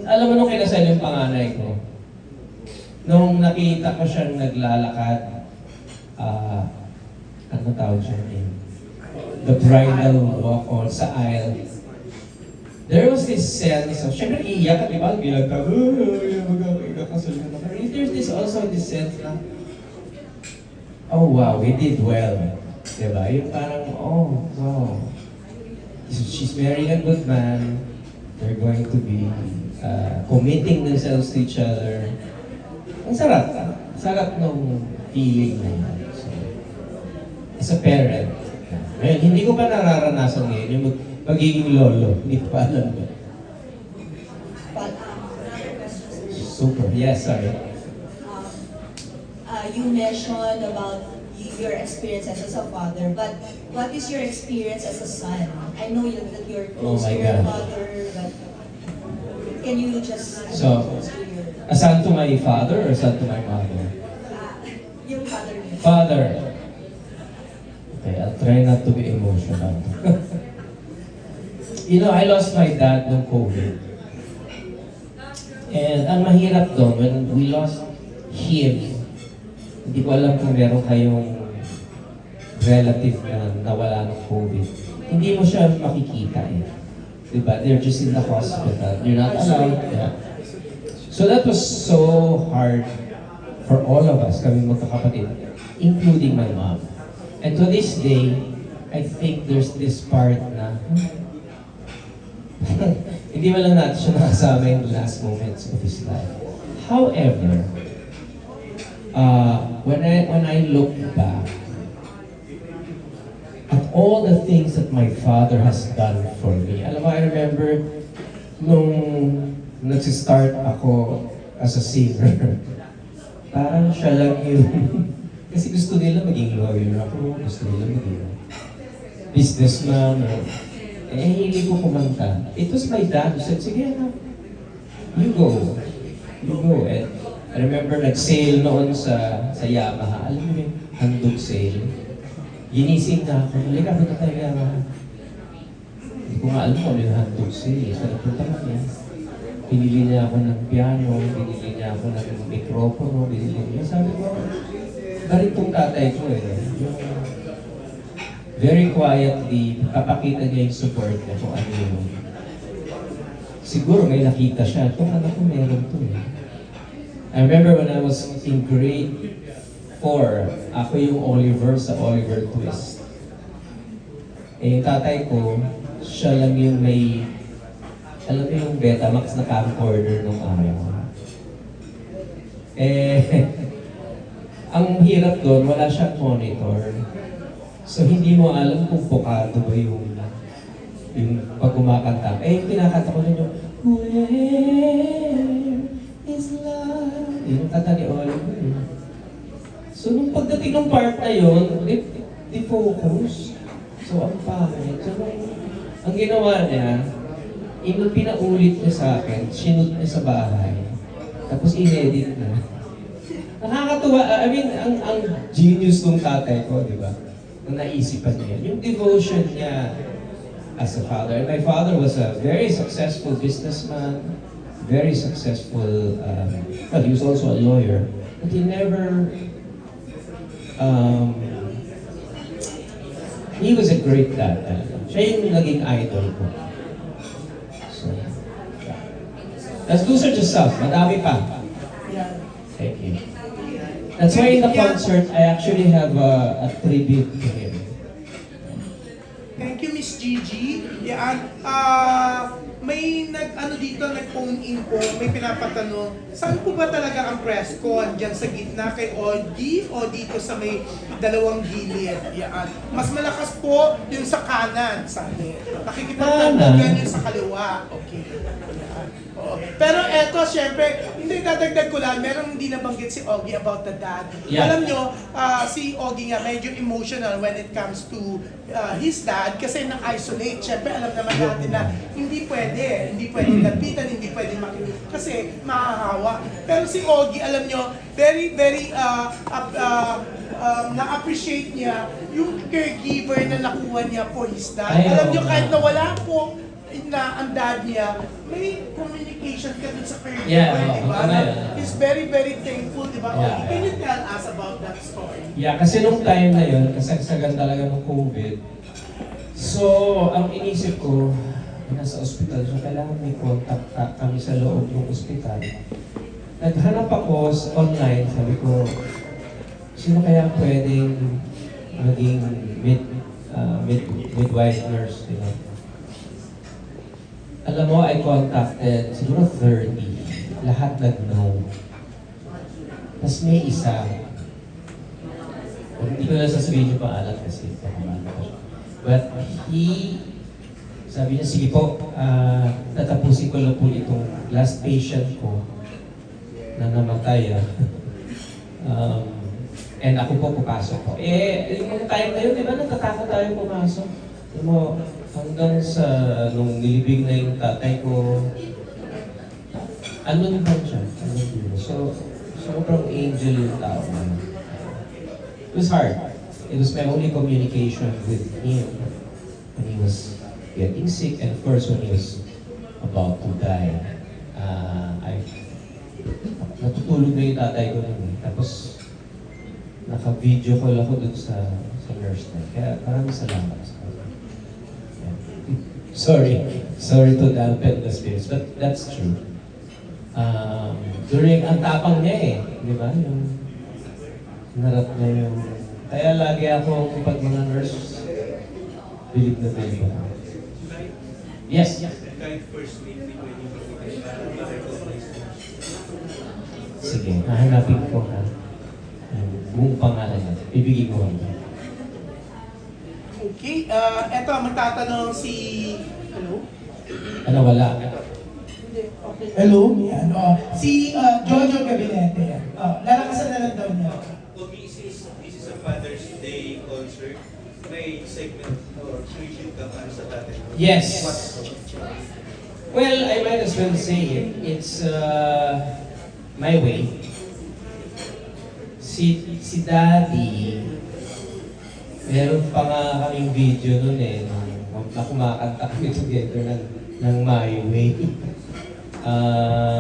alam mo nung kinasal yung panganay ko, nung nakita ko siyang naglalakad, ano tawag siya name? The bridal walk on sa aisle. There was this sense of, syempre iiyak ka, di ba? Bilang ka, magkakasal ka na. But there's this also this sense na, oh wow, we did well. Diba? Yung parang, oh wow. She's marrying a good man. They're going to be committing themselves to each other. Ang sarap. Sarap nung feeling na yun. So, as a parent, ngayon, hindi ko pa nararanasan ngayon yung magiging lolo. Hindi ko pa alam ba. Super. Yes, sorry. You mentioned about your experiences as a father, but what is your experience as a son? I know that you're close to your father, but can you just... A son to my father or a son to my mother? Yung father niya. Father. Okay, I'll try not to be emotional. You know, I lost my dad nung COVID. And ang mahirap doon, when we lost him, hindi ko alam kung meron kayong relative na nawala ng COVID. Hindi mo siya makikita eh. Diba? They're just in the hospital. You're not allowed. Yeah. So that was so hard for all of us, kami magkakapatid, including my mom. And to this day, I think there's this part na hindi mo lang natin siya nakasama in the last moments of his life. However, when I look back at all the things that my father has done for me, alam mo, I remember nung nagsistart ako as a singer, parang siya lang yun. Kasi gusto nila maging lawyer ako, gusto nila maging businessman, hindi ko kumanta. It was my dad who said, sige na, you go. And I remember nag-sale noon sa Yamaha. Alam mo yung handog sale. Ginising na ako. Halika, punta tayo Yamaha. Hindi ko nga alam kung ano yung handog sale. So nagpunta kami. Pinili niya ako ng piano, pinili niya ako ng mikropono, pinili niya. Sabi ko, ganitong tatay ko eh. Yung very quietly, papakita niya yung support niya kung ano yun. Siguro may nakita siya. Itong anak ko meron to eh. I remember when I was in grade 4, ako yung Oliver sa Oliver Twist. Eh, yung tatay ko, siya lang yung may, alam mo yung Betamax na camcorder nung araw. Eh, ang hirap doon, wala siyang monitor. So, hindi mo alam kung pukado ba yung pag kumakanta. Eh, yung kinakanta ko rin yung, where is love? Yung kanta ni Oliver. So, nung pagdating ng part na yun, di-focus. So, ang pangit. So, ang ginawa niya, pinaulit niya sa akin, sinut niya sa bahay, tapos in-edit na. Nakakatuwa, I mean, ang genius ng tatay ko, di ba? Nang naisipan niya. Yung devotion niya as a father. And my father was a very successful businessman, very successful, well, he was also a lawyer, but he never, he was a great dad. Siya yung naging idol ko. So, let's lose yourself. Madami pa. Thank you. That's why in the concert, I actually have a tribute to him. Thank you, Miss Gigi. Yan. May dito, nag-phone in po, may pinapatanong, saan po ba talaga ang press con? Diyan sa gitna kay Ogie o dito sa may dalawang gilid? Yan. Mas malakas po yung sa kanan, sabi. Nakikipagtandugan yung sa kaliwa. Okay. Yan. Oo. Pero eto, syempre, hindi dadagdag ko lang, merong hindi nabanggit si Ogie about the dad. Yeah. Alam nyo, si Ogie nga medyo emotional when it comes to his dad kasi na-isolate. Syempre, alam naman natin na hindi pwede lapitan, hindi pwede makinig kasi mahahawa. Pero si Ogie, alam nyo, very na-appreciate niya yung caregiver na nakuha niya for his dad. Alam nyo, kahit na wala po na ang dad niya, may communication ka dun birthday Yeah, boy, oo, di ba? ano Na yan? He's very, very thankful, di ba? Yeah. Can you tell us about that story? Yeah, kasi nung time na yun, kasagsagan talaga ng COVID. So, ang inisip ko, nasa ospital siya, kailangan may contact kami sa loob ng ospital. Naghanap ako online, sabi ko, sino kaya pwedeng maging midwife nurse, you know? Alam mo, I contacted siguro 30. Lahat nag-no. Tapos may isa. Hindi ko na sasabihin yung pangalan kasi pakaman ko siya. But he, sabi niya, sige po, tatapusin ko lang po itong last patient ko na namatay. And ako po pupasok po. Yung time na yun, di ba, natatakot tayo pumasok. Alam mo, hanggang sa nung nilibig na yung tatay ko, ano naman siya? So, sobrang angel yung tao na. It was hard. It was my only communication with him when he was getting sick and of course when he was about to die. Natutulog na yung tatay ko nun. Tapos, naka-video call ako dun sa nurse na. Kaya maraming salamat sa kanya. Sorry to dampen the spirits, but that's true. During ang tapang niya di ba? Yung narap niya yung... Kaya lagi ako kapag mga nurse, believe na tayo ba? Yes. Kahit first meeting when you ma-recognize mo. Sige, hahanapin ko ha. Yung buong pangalan niya. Ibigay ko ako. Okay, eto, magtatanong si... Hello? Ano, wala. Hindi, okay. Hello, yan. Si Jojo Gabinete yan. Lalakasan na lang daw niya. Okay, since this is a Father's Day concert, may segment or review ka para sa tatay mo. Yes. What- Well, I might as well say it. It's my way. Si Daddy, meron pa nga kaming video nun na kumakanta kami together ng My Way.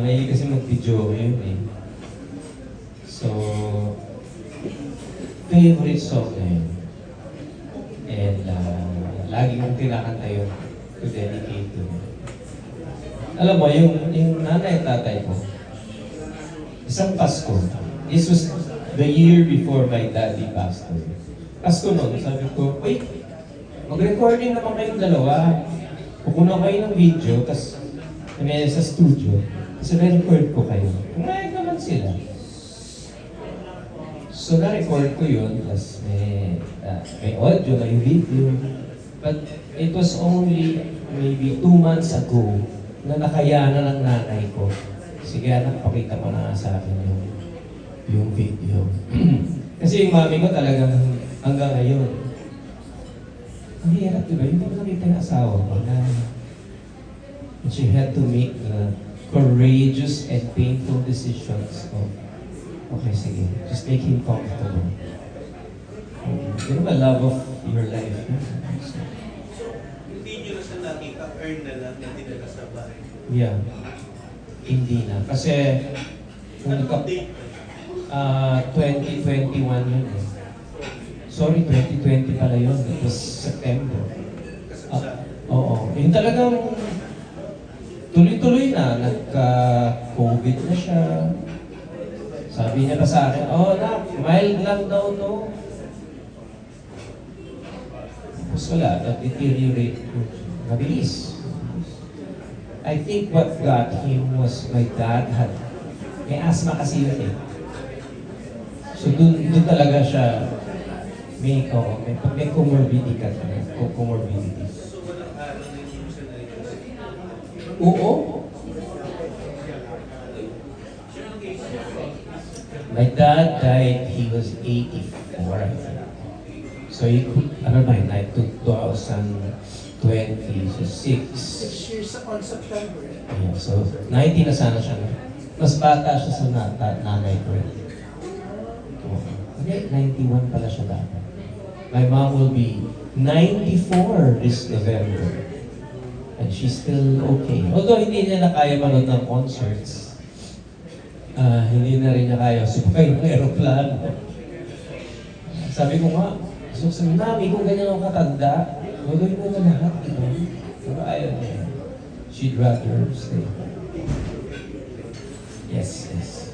May kasi mag-video yun So, favorite song na yun. And lagi kong kinakanta yun to dedicate to him. Alam mo, yung nanay at tatay ko, isang Pasko, this was the year before my daddy passed away. Pasko noon, sabi ko, wait, mag-recording naman kayong dalawa. Kukunan kayo ng video, tapos may sa studio, tapos na-record ko kayo. Kumayag naman sila. So na-record ko yun, tapos may audio, may video. But it was only maybe 2 months ago na nakayanan ng nanay ko. Sige, anak, pakita mo na nga sa akin yung video. Kasi yung mami ko talagang hanggang ngayon. Ang hirap, di ba? Hindi ko nakita yung asawa ko na she had to make the courageous and painful decisions of, okay, sige, just make him comfortable. Pero the love of your life. So, Hindi nyo na siya nakita, earn na lang na dinala sa bahay. yeah. Hindi na. Kasi, kung Anong date? 2021 yun Sorry, 2020 pala yun. It was September. Kasagsa. Oo. Yung talagang tuloy-tuloy na. Nagka-COVID na siya. Sabi niya pa sa akin, mild lang daw, no? Tapos wala, nag-deteriorate. Mabilis. I think what got him was my dad had, may asthma kasi yun So dun talaga siya, may comorbidity ka, comorbidity. So walang araw na hindi mo siya narito. Oo. My dad died, he was 84, I think. So he could, ano ba yun, like 2020, so 6. 6 years on September. Yeah, so 90 na sana siya. Mas bata siya sa nanay ko. Hindi, 91 pala siya dapat. My mom will be 94 this November. And she's still okay. Although hindi niya na kaya manood ng concerts. hindi na rin niya kaya sumakay ng aeroplano. Sabi ko nga, so sa mami, kung ganyan ako katanda, gagawin mo na lahat, di ba? Pero ayaw niya. She'd rather stay. Yes, yes.